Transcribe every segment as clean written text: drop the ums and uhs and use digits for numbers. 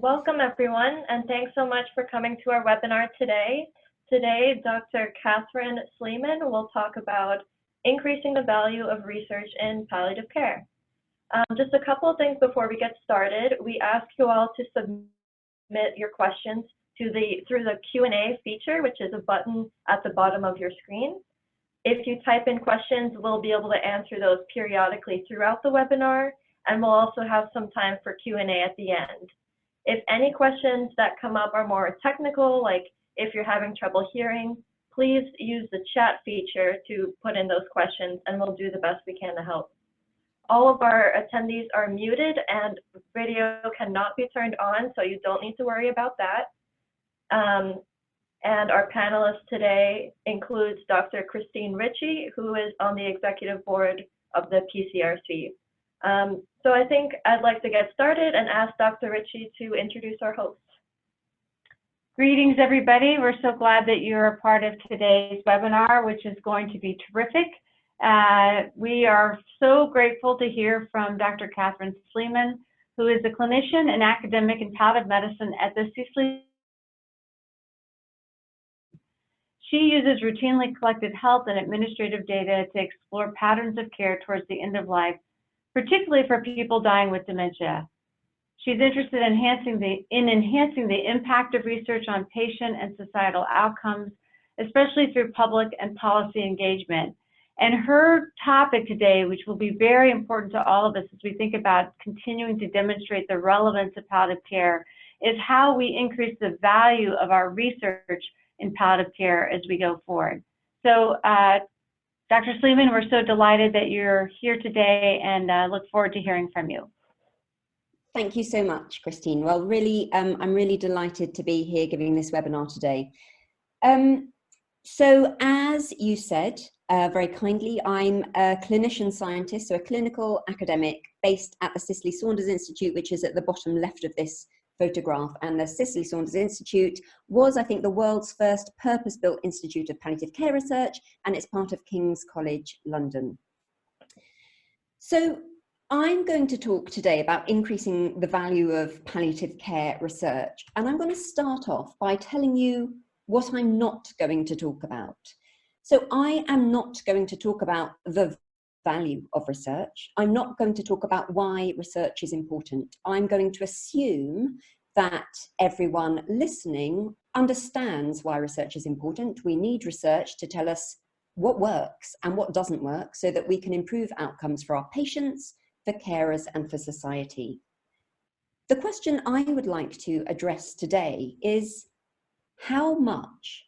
Welcome everyone, and thanks so much for coming to our webinar today. Today, Dr. Katherine Sleeman will talk about increasing the value of research in palliative care. Just a couple of things before we get started. We ask you all to submit your questions through the Q&A feature, which is a button at the bottom of your screen. If you type in questions, we'll be able to answer those periodically throughout the webinar, and we'll also have some time for Q&A at the end. If any questions that come up are more technical, like if you're having trouble hearing, please use the chat feature to put in those questions, and we'll do the best we can to help. All of our attendees are muted and video cannot be turned on, so you don't need to worry about that. And our panelist today includes Dr. Christine Ritchie, who is on the executive board of the PCRC. So I think I'd like to get started and ask Dr. Ritchie to introduce our host. Greetings, everybody. We're so glad that you're a part of today's webinar, which is going to be terrific. We are so grateful to hear from Dr. Katherine Sleeman, who is a clinician and academic in palliative medicine at the Sleeman. She uses routinely collected health and administrative data to explore patterns of care towards the end of life, particularly for people dying with dementia. She's interested in enhancing the impact of research on patient and societal outcomes, especially through public and policy engagement. And her topic today, which will be very important to all of us as we think about continuing to demonstrate the relevance of palliative care, is how we increase the value of our research in palliative care as we go forward. So Dr. Sleeman, we're so delighted that you're here today and look forward to hearing from you. Thank you so much, Christine. Well, really, I'm really delighted to be here giving this webinar today. So as you said, very kindly, I'm a clinician scientist, so a clinical academic based at the Cicely Saunders Institute, which is at the bottom left of this photograph. And the Cicely Saunders Institute was, I think, the world's first purpose-built institute of palliative care research, and it's part of King's College London. So I'm going to talk today about increasing the value of palliative care research, and I'm going to start off by telling you what I'm not going to talk about. So I am not going to talk about the value of research. I'm not going to talk about why research is important. I'm going to assume that everyone listening understands why research is important. We need research to tell us what works and what doesn't work so that we can improve outcomes for our patients, for carers, and for society. The question I would like to address today is how much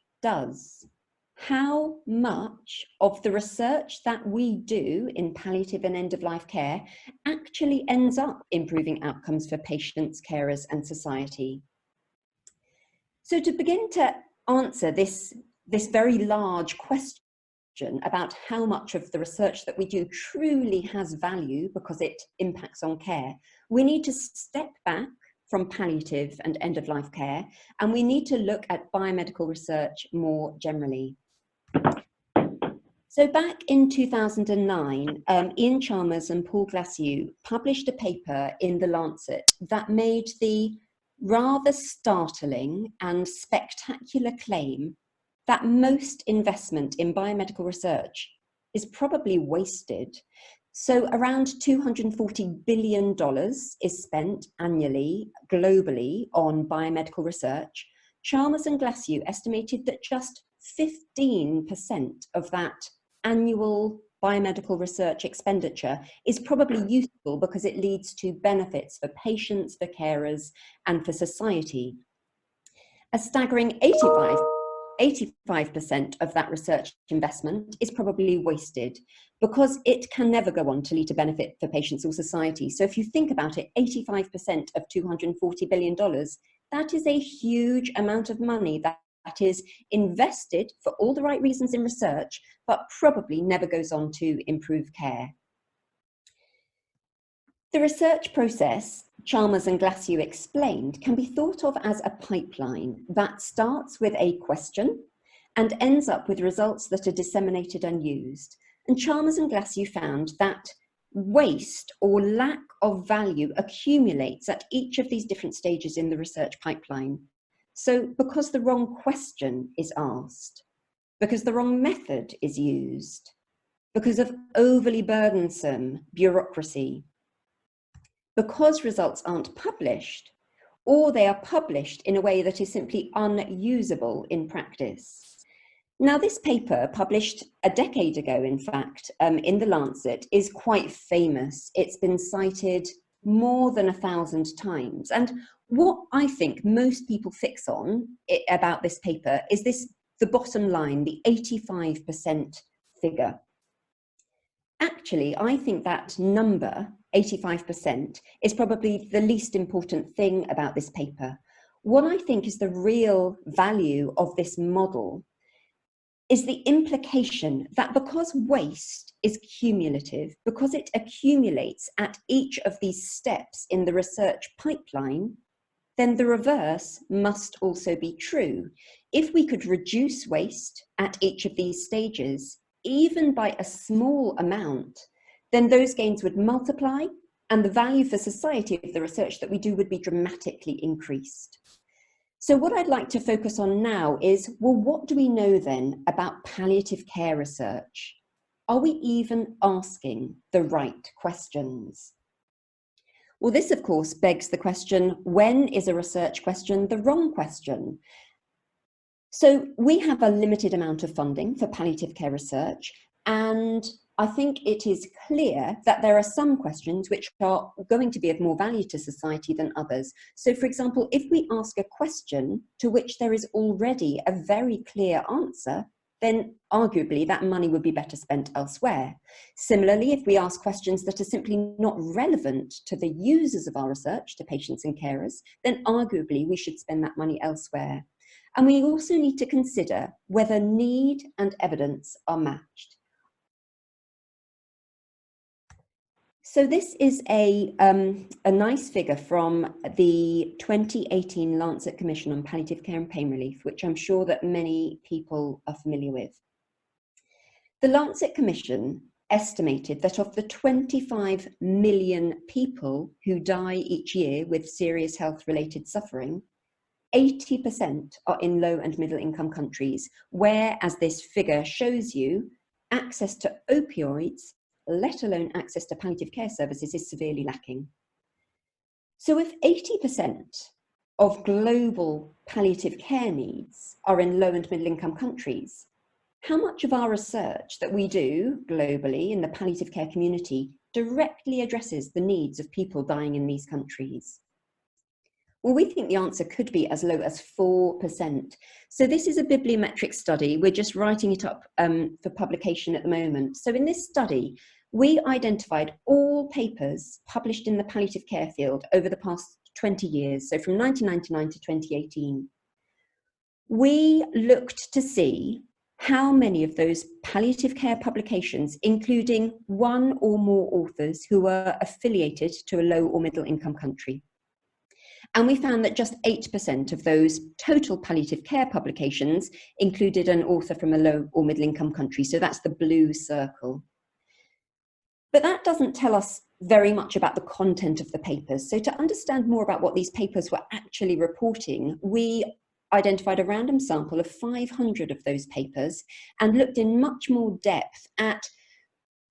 of the research that we do in palliative and end-of-life care actually ends up improving outcomes for patients, carers, and society? So to begin to answer this very large question about how much of the research that we do truly has value because it impacts on care, we need to step back from palliative and end-of-life care, and we need to look at biomedical research more generally. So back in 2009, Ian Chalmers and Paul Glasziou published a paper in The Lancet that made the rather startling and spectacular claim that most investment in biomedical research is probably wasted. So around $240 billion is spent annually, globally, on biomedical research. Chalmers and Glasziou estimated that just 15% of that annual biomedical research expenditure is probably useful because it leads to benefits for patients, for carers, and for society. A staggering 85% of that research investment is probably wasted because it can never go on to lead to benefit for patients or society. So if you think about it, 85% of $240 billion, that is a huge amount of money that is invested for all the right reasons in research, but probably never goes on to improve care. The research process, Chalmers and Glasziou explained, can be thought of as a pipeline that starts with a question and ends up with results that are disseminated and used. And Chalmers and Glasziou found that waste or lack of value accumulates at each of these different stages in the research pipeline. So because the wrong question is asked, because the wrong method is used, because of overly burdensome bureaucracy, because results aren't published, or they are published in a way that is simply unusable in practice. Now, this paper, published a decade ago, in fact, in The Lancet, is quite famous. It's been cited more than 1,000 times. And what I think most people fix on about this paper is the bottom line, the 85% figure. Actually, I think that number, 85%, is probably the least important thing about this paper. What I think is the real value of this model is the implication that because waste is cumulative, because it accumulates at each of these steps in the research pipeline, then the reverse must also be true. If we could reduce waste at each of these stages, even by a small amount, then those gains would multiply and the value for society of the research that we do would be dramatically increased. So what I'd like to focus on now is, well, what do we know then about palliative care research? Are we even asking the right questions? Well, this, of course, begs the question, when is a research question the wrong question? So we have a limited amount of funding for palliative care research, and I think it is clear that there are some questions which are going to be of more value to society than others. So, for example, if we ask a question to which there is already a very clear answer, then arguably that money would be better spent elsewhere. Similarly, if we ask questions that are simply not relevant to the users of our research, to patients and carers, then arguably we should spend that money elsewhere. And we also need to consider whether need and evidence are matched. So this is a nice figure from the 2018 Lancet Commission on Palliative Care and Pain Relief, which I'm sure that many people are familiar with. The Lancet Commission estimated that of the 25 million people who die each year with serious health-related suffering, 80% are in low and middle income countries, where, as this figure shows you, access to opioids, let alone access to palliative care services, is severely lacking. So if 80% of global palliative care needs are in low and middle income countries, how much of our research that we do globally in the palliative care community directly addresses the needs of people dying in these countries? Well, we think the answer could be as low as 4%. So this is a bibliometric study. We're just writing it up for publication at the moment. So in this study, we identified all papers published in the palliative care field over the past 20 years, so from 1999 to 2018. We looked to see how many of those palliative care publications, including one or more authors who were affiliated to a low or middle income country. And we found that just 8% of those total palliative care publications included an author from a low or middle income country. So that's the blue circle. But that doesn't tell us very much about the content of the papers. So to understand more about what these papers were actually reporting, we identified a random sample of 500 of those papers and looked in much more depth at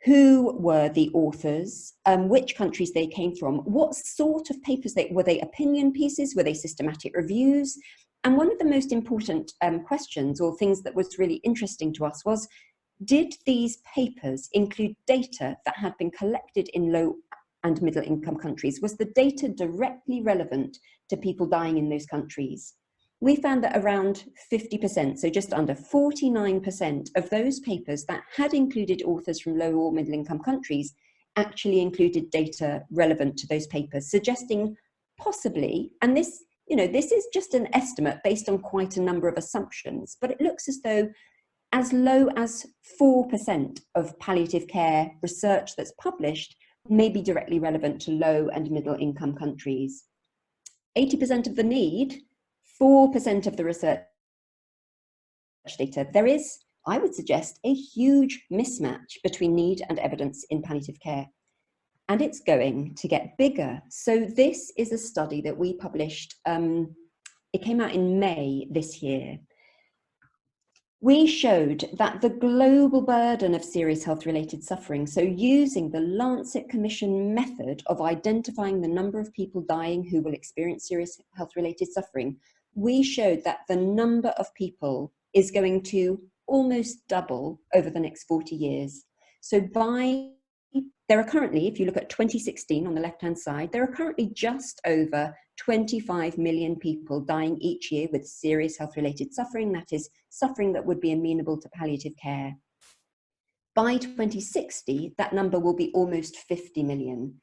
who were the authors, which countries they came from, what sort of papers were they opinion pieces, were they systematic reviews? And one of the most important questions or things that was really interesting to us was, did these papers include data that had been collected in low and middle income countries? Was the data directly relevant to people dying in those countries? We found that around 50%, so just under 49% of those papers that had included authors from low or middle income countries actually included data relevant to those papers, suggesting possibly, and this is just an estimate based on quite a number of assumptions, but it looks as though as low as 4% of palliative care research that's published may be directly relevant to low and middle income countries. 80% of the need, 4% of the research data. There is, I would suggest, a huge mismatch between need and evidence in palliative care. and it's going to get bigger. So this is a study that we published, it came out in May this year. We showed that the global burden of serious health-related suffering, so using the Lancet Commission method of identifying the number of people dying who will experience serious health-related suffering, we showed that the number of people is going to almost double over the next 40 years. So there are currently, if you look at 2016 on the left-hand side, there are currently just over 25 million people dying each year with serious health-related suffering, that is, suffering that would be amenable to palliative care. By 2060, that number will be almost 50 million.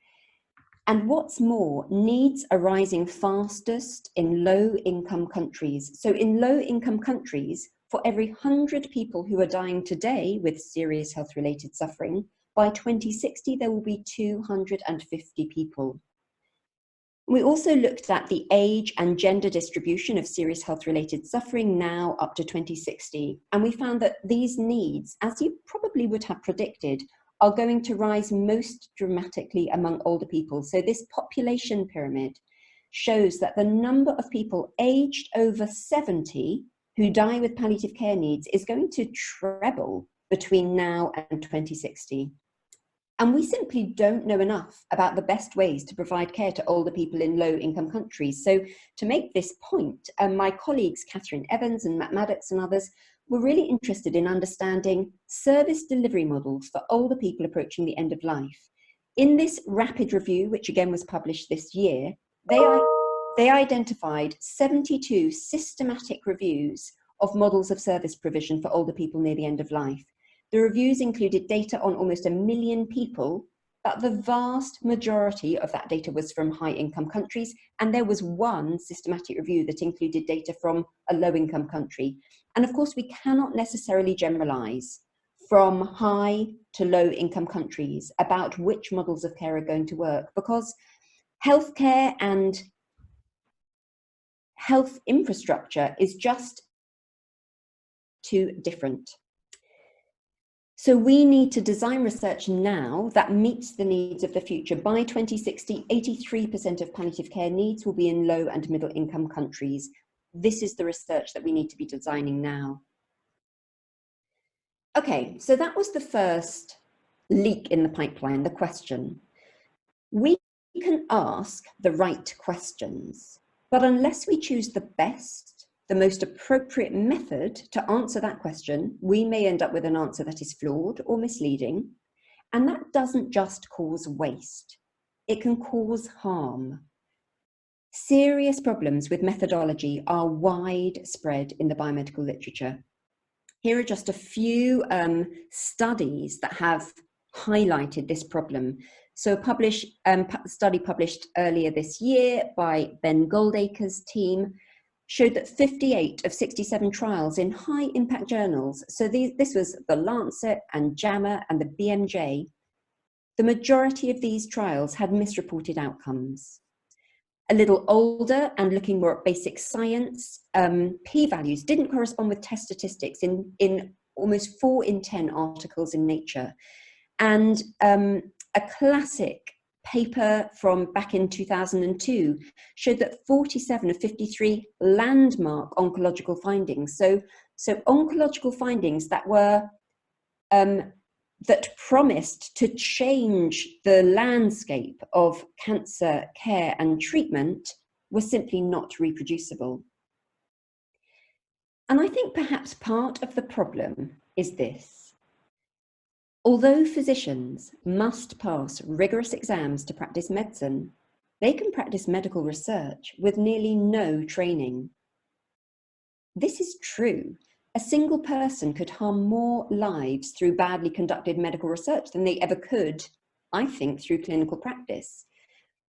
And what's more, needs are rising fastest in low-income countries. So in low-income countries, for every 100 people who are dying today with serious health-related suffering, by 2060, there will be 250 people. We also looked at the age and gender distribution of serious health-related suffering now up to 2060, and we found that these needs, as you probably would have predicted, are going to rise most dramatically among older people. So this population pyramid shows that the number of people aged over 70 who die with palliative care needs is going to treble between now and 2060. And we simply don't know enough about the best ways to provide care to older people in low-income countries. So to make this point, my colleagues, Katherine Evans and Matt Maddox and others, were really interested in understanding service delivery models for older people approaching the end of life. In this rapid review, which again was published this year, they identified 72 systematic reviews of models of service provision for older people near the end of life. The reviews included data on almost 1 million people, but the vast majority of that data was from high-income countries, and there was one systematic review that included data from a low-income country. And of course, we cannot necessarily generalize from high to low-income countries about which models of care are going to work, because healthcare and health infrastructure is just too different. So we need to design research now that meets the needs of the future. By 2060, 83% of palliative care needs will be in low and middle income countries. This is the research that we need to be designing now. Okay, so that was the first leak in the pipeline, the question. We can ask the right questions, but unless we choose the best, the most appropriate method to answer that question, we may end up with an answer that is flawed or misleading. And that doesn't just cause waste, it can cause harm. Serious problems with methodology are widespread in the biomedical literature. Here are just a few studies that have highlighted this problem. So a study published earlier this year by Ben Goldacre's team showed that 58 of 67 trials in high-impact journals, so this was the Lancet and JAMA and the BMJ, the majority of these trials had misreported outcomes. A little older and looking more at basic science, p-values didn't correspond with test statistics in almost 4 in 10 articles in Nature. And a classic paper from back in 2002 showed that 47 of 53 landmark oncological findings, so oncological findings that were that promised to change the landscape of cancer care and treatment, were simply not reproducible. And I think perhaps part of the problem is this. Although physicians must pass rigorous exams to practice medicine, they can practice medical research with nearly no training. This is true. A single person could harm more lives through badly conducted medical research than they ever could, I think, through clinical practice.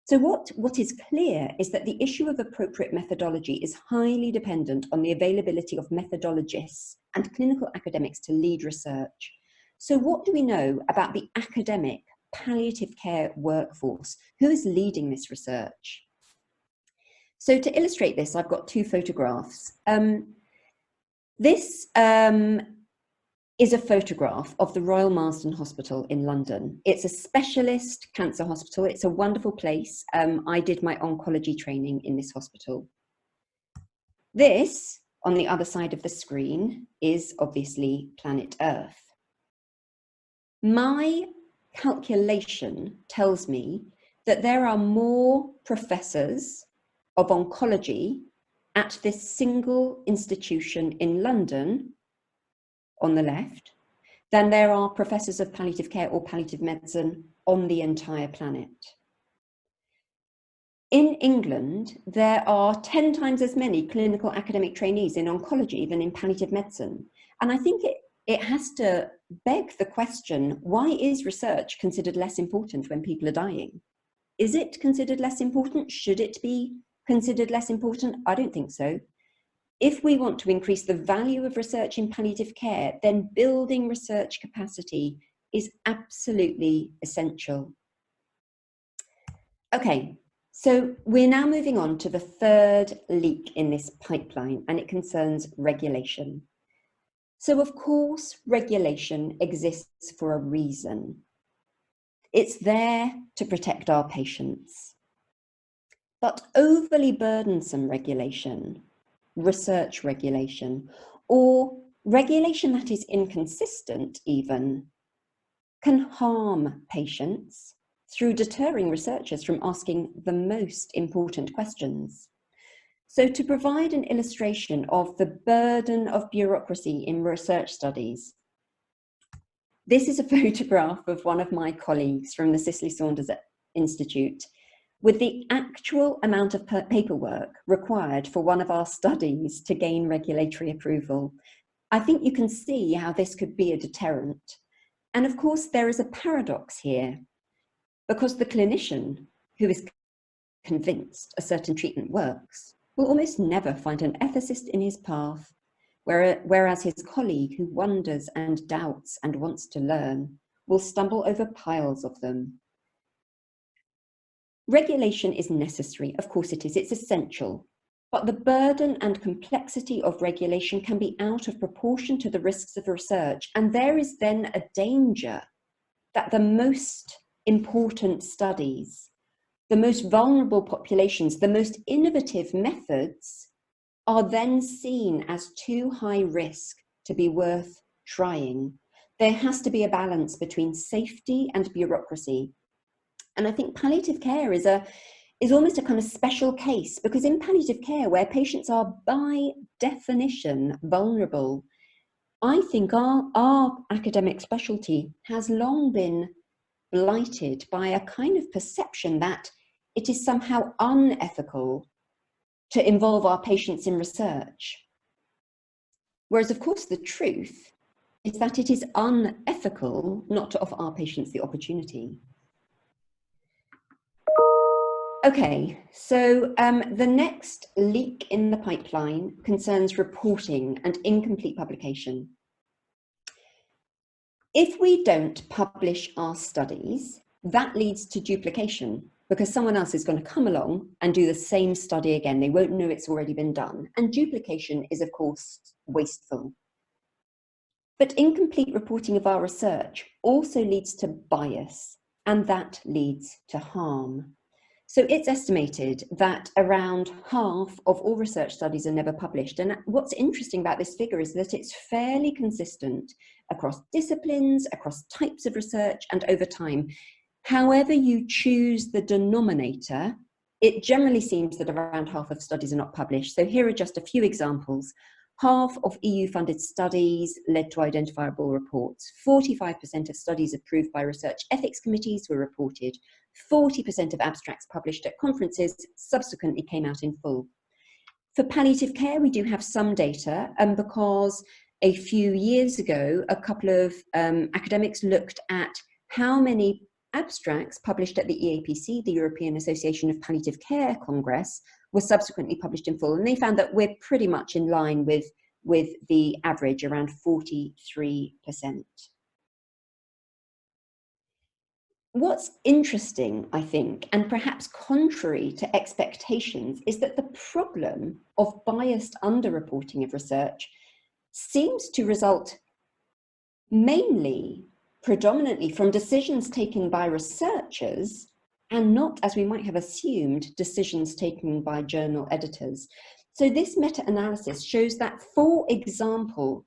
So what is clear is that the issue of appropriate methodology is highly dependent on the availability of methodologists and clinical academics to lead research. So what do we know about the academic palliative care workforce? Who is leading this research? So to illustrate this, I've got 2 photographs. This is a photograph of the Royal Marsden Hospital in London. It's a specialist cancer hospital. It's a wonderful place. I did my oncology training in this hospital. This, on the other side of the screen, is obviously planet Earth. My calculation tells me that there are more professors of oncology at this single institution in London, on the left, than there are professors of palliative care or palliative medicine on the entire planet. In England, there are 10 times as many clinical academic trainees in oncology than in palliative medicine. And I think it has to beg the question, why is research considered less important when people are dying? Is it considered less important? Should it be considered less important? I don't think so. If we want to increase the value of research in palliative care, then building research capacity is absolutely essential. Okay, so we're now moving on to the third leak in this pipeline, and it concerns regulation. So of course, regulation exists for a reason. It's there to protect our patients. But overly burdensome regulation, research regulation, or regulation that is inconsistent even, can harm patients through deterring researchers from asking the most important questions. So to provide an illustration of the burden of bureaucracy in research studies, this is a photograph of one of my colleagues from the Cicely Saunders Institute with the actual amount of paperwork required for one of our studies to gain regulatory approval. I think you can see how this could be a deterrent. And of course, there is a paradox here, because the clinician who is convinced a certain treatment works will almost never find an ethicist in his path, whereas his colleague who wonders and doubts and wants to learn will stumble over piles of them. Regulation is necessary, of course it is, it's essential, but the burden and complexity of regulation can be out of proportion to the risks of research, and there is then a danger that the most important studies, the most vulnerable populations, the most innovative methods are then seen as too high risk to be worth trying. There has to be a balance between safety and bureaucracy. And I think palliative care is almost a kind of special case, because in palliative care, where patients are by definition vulnerable, I think our academic specialty has long been blighted by a kind of perception that it is somehow unethical to involve our patients in research. Whereas, of course, the truth is that it is unethical not to offer our patients the opportunity. Okay, so the next leak in the pipeline concerns reporting and incomplete publication. If we don't publish our studies, that leads to duplication, because someone else is going to come along and do the same study again. They won't know it's already been done. And duplication is, of course, wasteful. But incomplete reporting of our research also leads to bias, and that leads to harm. So it's estimated that around half of all research studies are never published. And what's interesting about this figure is that it's fairly consistent across disciplines, across types of research, and over time. However you choose the denominator, it generally seems that around half of studies are not published. So here are just a few examples. Half of EU-funded studies led to identifiable reports. 45% of studies approved by research ethics committees were reported. 40% of abstracts published at conferences subsequently came out in full. For palliative care, we do have some data, because a few years ago, a couple of academics looked at how many abstracts published at the EAPC, the European Association of Palliative Care Congress, were subsequently published in full. And they found that we're pretty much in line with the average, around 43%. What's interesting, I think, and perhaps contrary to expectations, is that the problem of biased underreporting of research seems to result mainly, predominantly from decisions taken by researchers and not, as we might have assumed, decisions taken by journal editors. So this meta-analysis shows that, for example,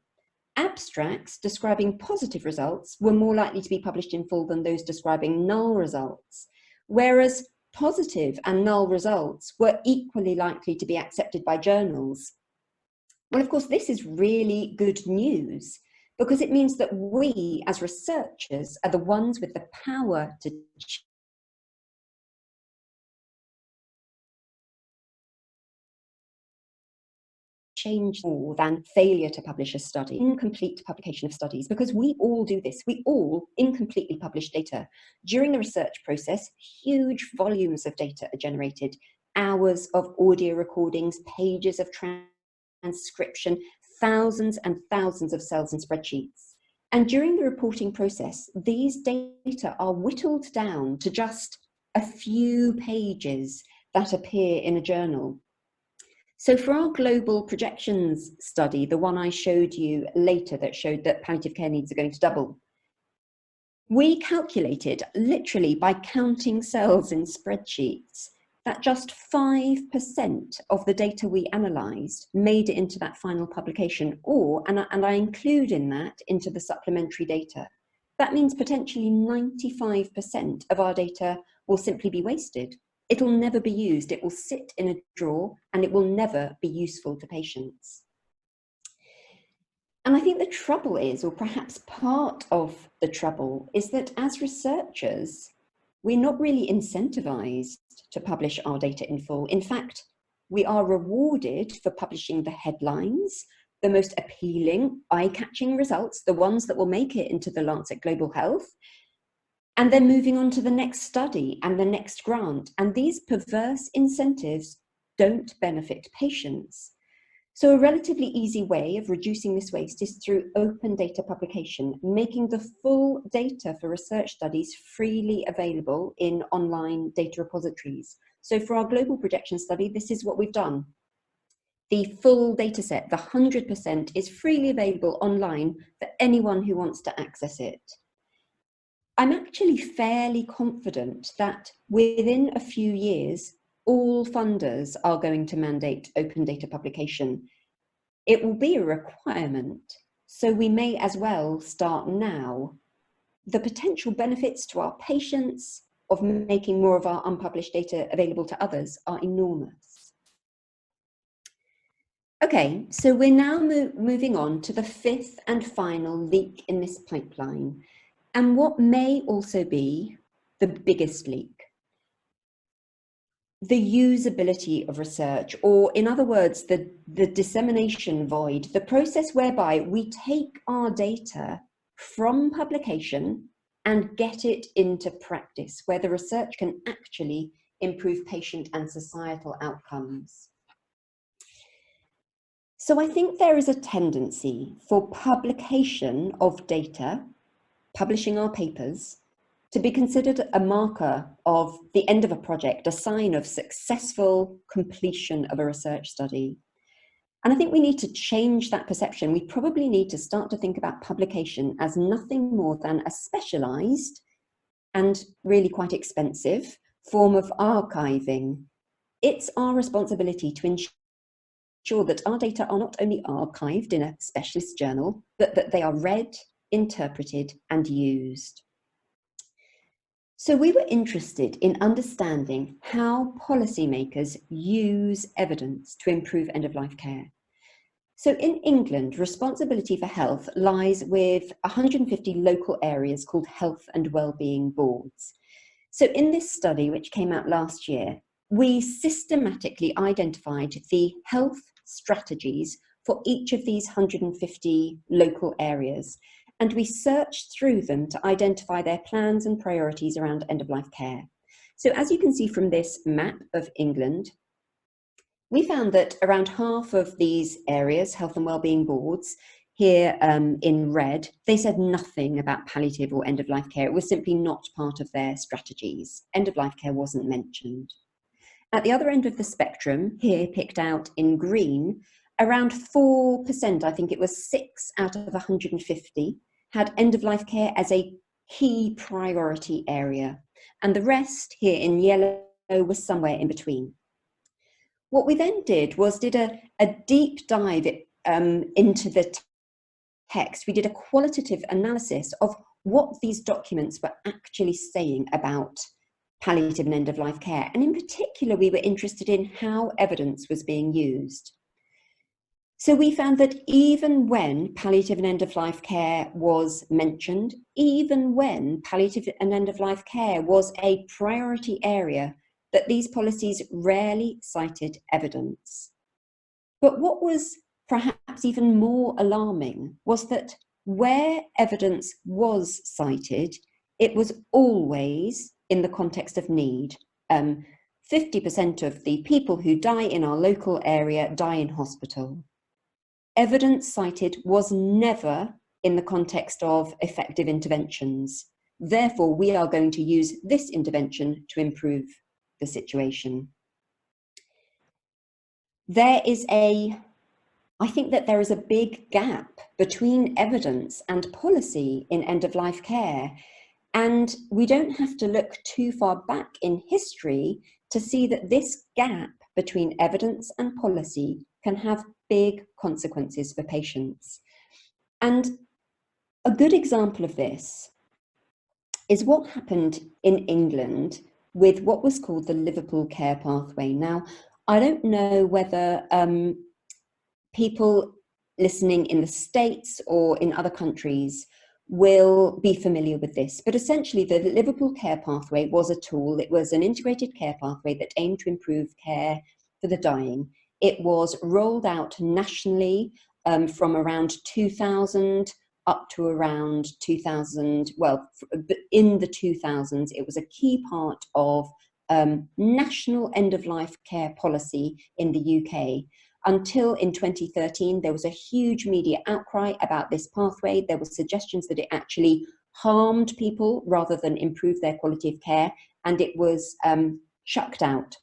abstracts describing positive results were more likely to be published in full than those describing null results, whereas positive and null results were equally likely to be accepted by journals. Well, of course, this is really good news because it means that we, as researchers, are the ones with the power to change more than failure to publish a study, incomplete publication of studies, because we all do this. We all incompletely publish data. During the research process, huge volumes of data are generated, hours of audio recordings, pages of transcription, thousands and thousands of cells and spreadsheets. And during the reporting process, these data are whittled down to just a few pages that appear in a journal. So for our global projections study, the one I showed you later that showed that palliative care needs are going to double, we calculated, literally by counting cells in spreadsheets, that just 5% of the data we analysed made it into that final publication, and I include in that into the supplementary data. That means potentially 95% of our data will simply be wasted. It'll never be used, it will sit in a drawer, and it will never be useful to patients. And I think the trouble is, or perhaps part of the trouble, is that as researchers, we're not really incentivized to publish our data in full. In fact, we are rewarded for publishing the headlines, the most appealing, eye-catching results, the ones that will make it into the Lancet Global Health, and then moving on to the next study and the next grant. And these perverse incentives don't benefit patients. So a relatively easy way of reducing this waste is through open data publication, making the full data for research studies freely available in online data repositories. So for our global projection study, this is what we've done. The full data set, the 100%, is freely available online for anyone who wants to access it. I'm actually fairly confident that within a few years, all funders are going to mandate open data publication. It will be a requirement, so we may as well start now. The potential benefits to our patients of making more of our unpublished data available to others are enormous. Okay, so we're now moving on to the fifth and final leak in this pipeline, and what may also be the biggest leak: the usability of research, or in other words, the dissemination void, the process whereby we take our data from publication and get it into practice, where the research can actually improve patient and societal outcomes. So I think there is a tendency for publication of data, publishing our papers, to be considered a marker of the end of a project, a sign of successful completion of a research study. And I think we need to change that perception. We probably need to start to think about publication as nothing more than a specialized and really quite expensive form of archiving. It's our responsibility to ensure that our data are not only archived in a specialist journal, but that they are read, interpreted, and used. So we were interested in understanding how policymakers use evidence to improve end-of-life care. So in England, responsibility for health lies with 150 local areas called health and wellbeing boards. So in this study, which came out last year, we systematically identified the health strategies for each of these 150 local areas, and we searched through them to identify their plans and priorities around end-of-life care. So as you can see from this map of England, we found that around half of these areas, health and wellbeing boards, here in red, they said nothing about palliative or end-of-life care. It was simply not part of their strategies. End-of-life care wasn't mentioned. At the other end of the spectrum, here picked out in green, around 4%, I think it was 6 out of 150, had end-of-life care as a key priority area, and the rest here in yellow was somewhere in between. What we then did was a deep dive into the text. We did a qualitative analysis of what these documents were actually saying about palliative and end-of-life care. And in particular, we were interested in how evidence was being used. So we found that even when palliative and end-of-life care was mentioned, even when palliative and end-of-life care was a priority area, that these policies rarely cited evidence. But what was perhaps even more alarming was that where evidence was cited, it was always in the context of need. 50% of the people who die in our local area die in hospital. Evidence cited was never in the context of effective interventions. Therefore, we are going to use this intervention to improve the situation. I think that there is a big gap between evidence and policy in end-of-life care. And we don't have to look too far back in history to see that this gap between evidence and policy can have big consequences for patients. And a good example of this is what happened in England with what was called the Liverpool Care Pathway. Now, I don't know whether people listening in the States or in other countries will be familiar with this, but essentially the Liverpool Care Pathway was a tool. It was an integrated care pathway that aimed to improve care for the dying. It was rolled out nationally from around 2000 up to around 2000. Well, in the 2000s, it was a key part of national end-of-life care policy in the UK. Until in 2013, there was a huge media outcry about this pathway. There were suggestions that it actually harmed people rather than improved their quality of care, and it was chucked out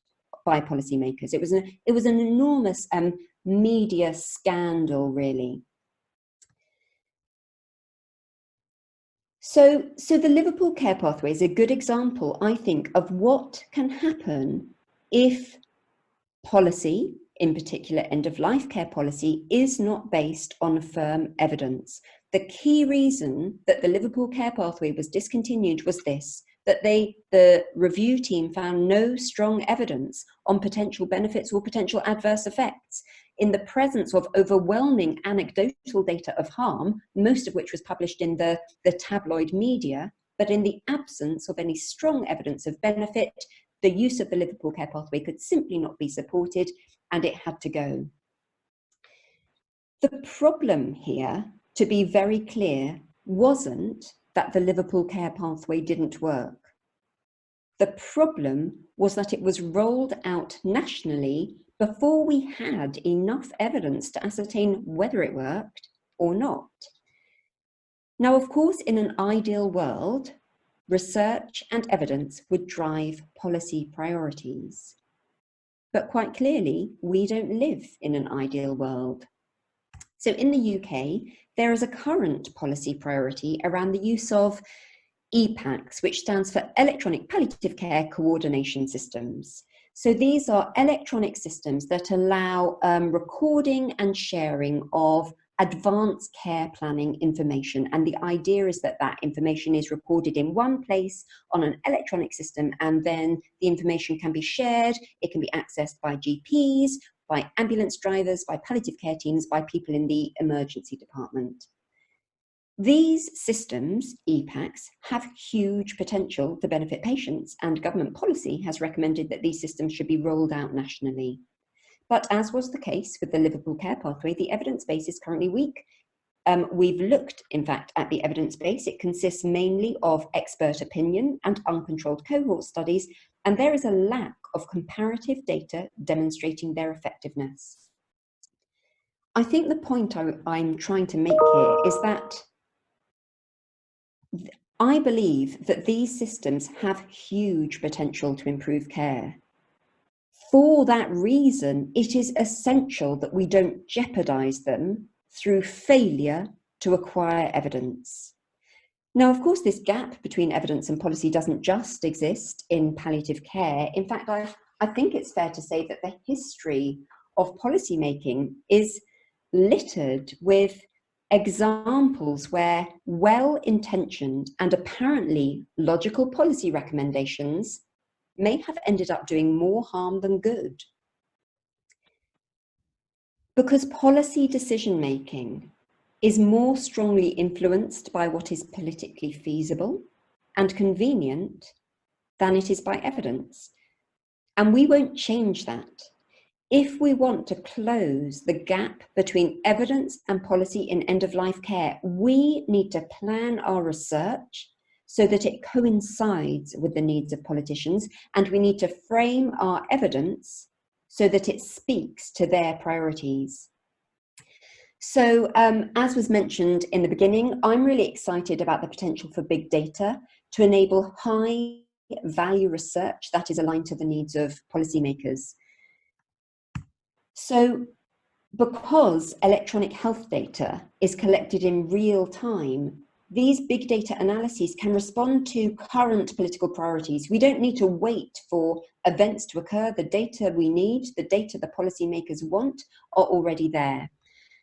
by policymakers. It was an enormous media scandal, really. So the Liverpool Care Pathway is a good example, I think, of what can happen if policy, in particular end-of-life care policy, is not based on firm evidence. The key reason that the Liverpool Care Pathway was discontinued was this, that the review team found no strong evidence on potential benefits or potential adverse effects in the presence of overwhelming anecdotal data of harm, most of which was published in the tabloid media, but in the absence of any strong evidence of benefit, the use of the Liverpool Care Pathway could simply not be supported, and it had to go. The problem here, to be very clear, wasn't that the Liverpool Care Pathway didn't work. The problem was that it was rolled out nationally before we had enough evidence to ascertain whether it worked or not. Now, of course, in an ideal world, research and evidence would drive policy priorities. But quite clearly, we don't live in an ideal world. So in the UK, there is a current policy priority around the use of EPACs, which stands for Electronic Palliative Care Coordination Systems. So these are electronic systems that allow recording and sharing of advanced care planning information. And the idea is that that information is recorded in one place on an electronic system, and then the information can be shared. It can be accessed by GPs, by ambulance drivers, by palliative care teams, by people in the emergency department. These systems, EPACs, have huge potential to benefit patients, and government policy has recommended that these systems should be rolled out nationally. But as was the case with the Liverpool Care Pathway, the evidence base is currently weak. We've looked, in fact, at the evidence base. It consists mainly of expert opinion and uncontrolled cohort studies, and there is a lack of comparative data demonstrating their effectiveness. I think the point I'm trying to make here is that I believe that these systems have huge potential to improve care. For that reason, it is essential that we don't jeopardize them through failure to acquire evidence. Now, of course, this gap between evidence and policy doesn't just exist in palliative care. In fact, I think it's fair to say that the history of policymaking is littered with examples where well-intentioned and apparently logical policy recommendations may have ended up doing more harm than good. Because policy decision-making is more strongly influenced by what is politically feasible and convenient than it is by evidence. And we won't change that. If we want to close the gap between evidence and policy in end-of-life care, we need to plan our research so that it coincides with the needs of politicians, and we need to frame our evidence so that it speaks to their priorities. So as was mentioned in the beginning, I'm really excited about the potential for big data to enable high value research that is aligned to the needs of policymakers. So because electronic health data is collected in real time, these big data analyses can respond to current political priorities. We don't need to wait for events to occur. The data we need, the data the policymakers want, are already there.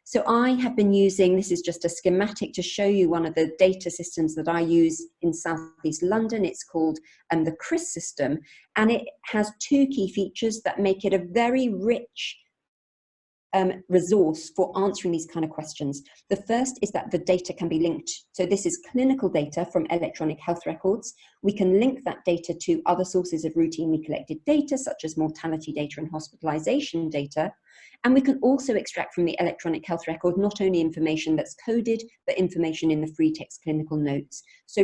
So I have been using, this is just a schematic to show you one of the data systems that I use in Southeast London. It's called the CRIS system, and it has two key features that make it a very rich resource for answering these kind of questions. The first is that the data can be linked. So this is clinical data from electronic health records. We can link that data to other sources of routinely collected data, such as mortality data and hospitalization data. And we can also extract from the electronic health record not only information that's coded, but information in the free text clinical notes. So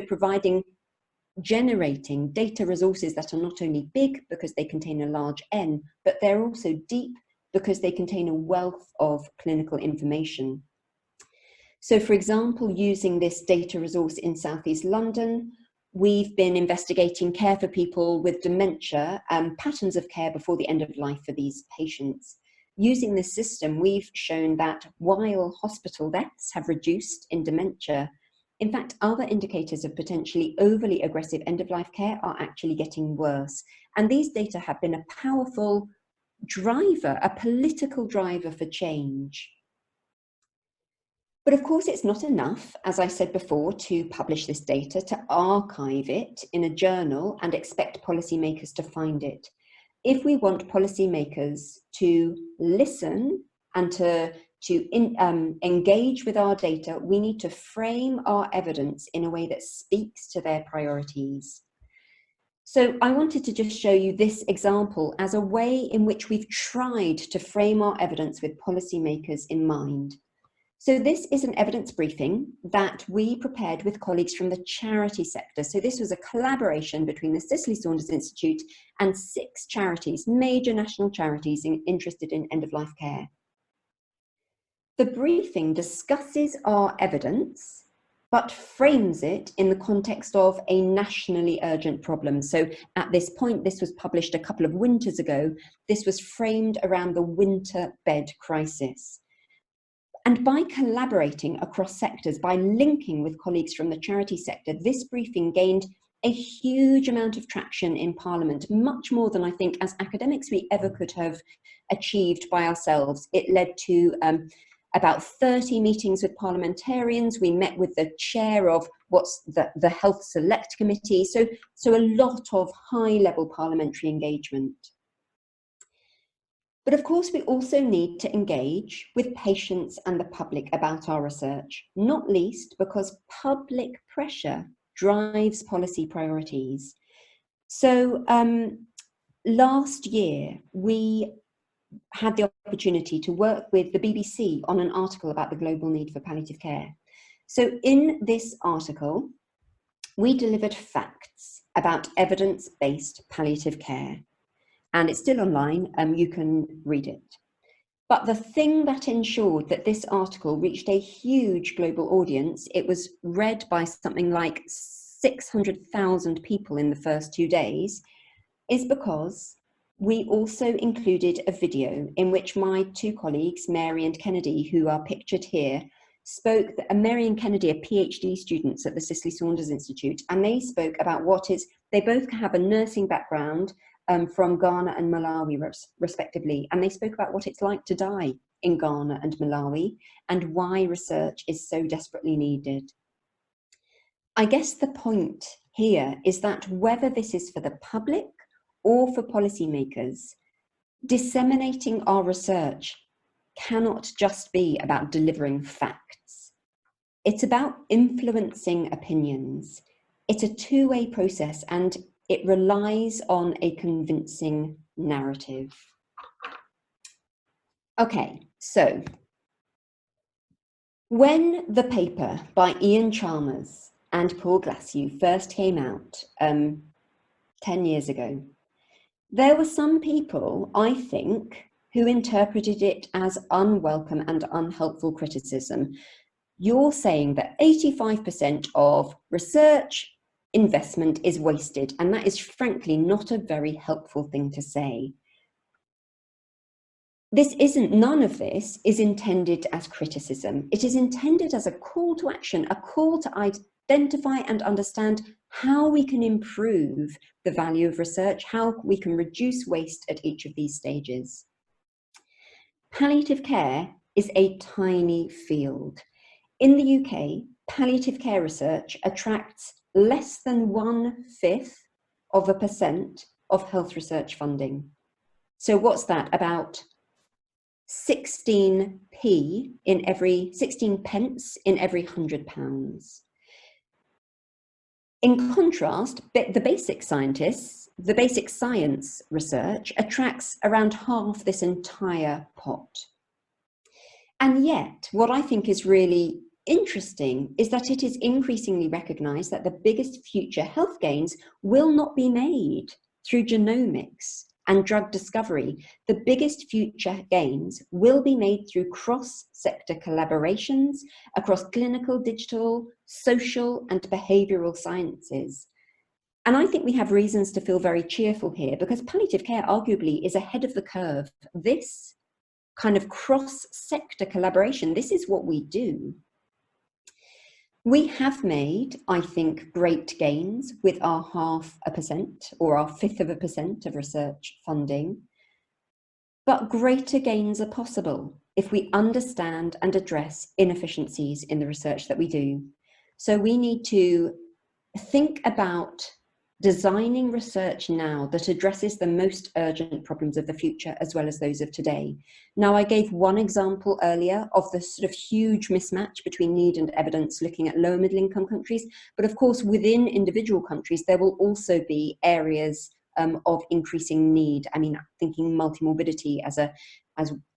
generating data resources that are not only big because they contain a large N, but they're also deep because they contain a wealth of clinical information. So for example, using this data resource in Southeast London, we've been investigating care for people with dementia and patterns of care before the end of life for these patients. Using this system, we've shown that while hospital deaths have reduced in dementia, in fact, other indicators of potentially overly aggressive end-of-life care are actually getting worse. And these data have been a powerful driver, a political driver for change. But of course, it's not enough, as I said before, to publish this data, to archive it in a journal and expect policymakers to find it. If we want policymakers to listen and to engage with our data, we need to frame our evidence in a way that speaks to their priorities. So I wanted to just show you this example as a way in which we've tried to frame our evidence with policymakers in mind. So this is an evidence briefing that we prepared with colleagues from the charity sector. So this was a collaboration between the Cicely Saunders Institute and 6 charities, major national charities interested in end-of-life care. The briefing discusses our evidence, but frames it in the context of a nationally urgent problem. So at this point, this was published a couple of winters ago. This was framed around the winter bed crisis. And by collaborating across sectors, by linking with colleagues from the charity sector, this briefing gained a huge amount of traction in Parliament, much more than I think as academics we ever could have achieved by ourselves. It led to about 30 meetings with parliamentarians. We met with the chair of what's the Health Select Committee. So a lot of high-level parliamentary engagement. But of course, we also need to engage with patients and the public about our research, not least because public pressure drives policy priorities. So last year, we had the opportunity to work with the BBC on an article about the global need for palliative care. So in this article, we delivered facts about evidence-based palliative care. And it's still online, you can read it. But the thing that ensured that this article reached a huge global audience, it was read by something like 600,000 people in the first 2 days, is because we also included a video in which my 2 colleagues, Mary and Kennedy, who are pictured here, spoke, Marion Kennedy, a PhD student at the Cicely Saunders Institute, and they spoke about they both have a nursing background from Ghana and Malawi, respectively, and they spoke about what it's like to die in Ghana and Malawi and why research is so desperately needed. I guess the point here is that whether this is for the public or for policymakers, disseminating our research cannot just be about delivering facts. It's about influencing opinions. It's a two-way process, and it relies on a convincing narrative. Okay, so when the paper by Ian Chalmers and Paul Glasziou first came out 10 years ago, there were some people, I think, who interpreted it as unwelcome and unhelpful criticism. You're saying that 85% of research investment is wasted, and that is frankly not a very helpful thing to say. None of this is intended as criticism. It is intended as a call to action, a call to identify and understand how we can improve the value of research, how we can reduce waste at each of these stages. Palliative care is a tiny field. In the UK, palliative care research attracts less than 0.1% of health research funding. So what's that? About 16 pence in every £100. In contrast, the basic science research attracts around half this entire pot. And yet, what I think is really interesting is that it is increasingly recognised that the biggest future health gains will not be made through genomics and drug discovery. The biggest future gains will be made through cross-sector collaborations across clinical, digital, social, and behavioural sciences. And I think we have reasons to feel very cheerful here, because palliative care arguably is ahead of the curve. This kind of cross-sector collaboration, this is what we do. We have made, I think, great gains with our 0.5% or our 0.5% of research funding, but greater gains are possible if we understand and address inefficiencies in the research that we do. So we need to think about designing research now that addresses the most urgent problems of the future as well as those of today. Now, I gave one example earlier of the sort of huge mismatch between need and evidence looking at lower middle income countries, but of course within individual countries there will also be areas of increasing need. I mean, thinking multimorbidity as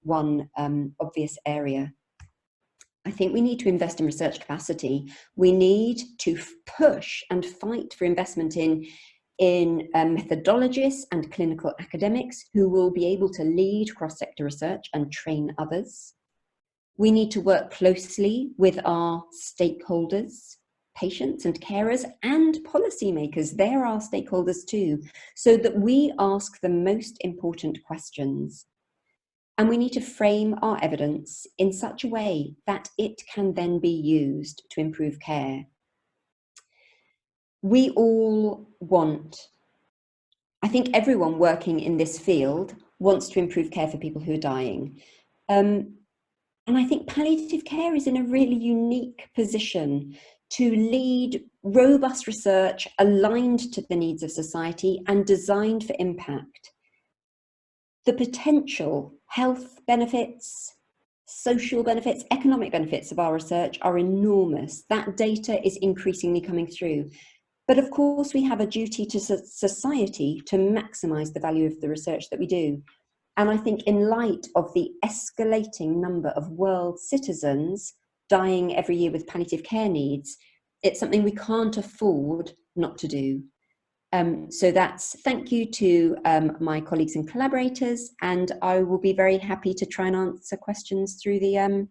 one obvious area. I think we need to invest in research capacity. We need to push and fight for investment in methodologists and clinical academics who will be able to lead cross-sector research and train others. We need to work closely with our stakeholders, patients and carers, and policymakers. They're our stakeholders too, so that we ask the most important questions. And we need to frame our evidence in such a way that it can then be used to improve care. We all want, I think everyone working in this field wants to improve care for people who are dying. And I think palliative care is in a really unique position to lead robust research aligned to the needs of society and designed for impact. The potential health benefits, social benefits, economic benefits of our research are enormous. That data is increasingly coming through. But of course, we have a duty to society to maximise the value of the research that we do. And I think in light of the escalating number of world citizens dying every year with palliative care needs, it's something we can't afford not to do. So that's thank you to my colleagues and collaborators, and I will be very happy to try and answer questions through the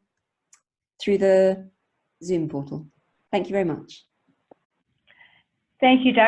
Zoom portal. Thank you very much. Thank you, Dr.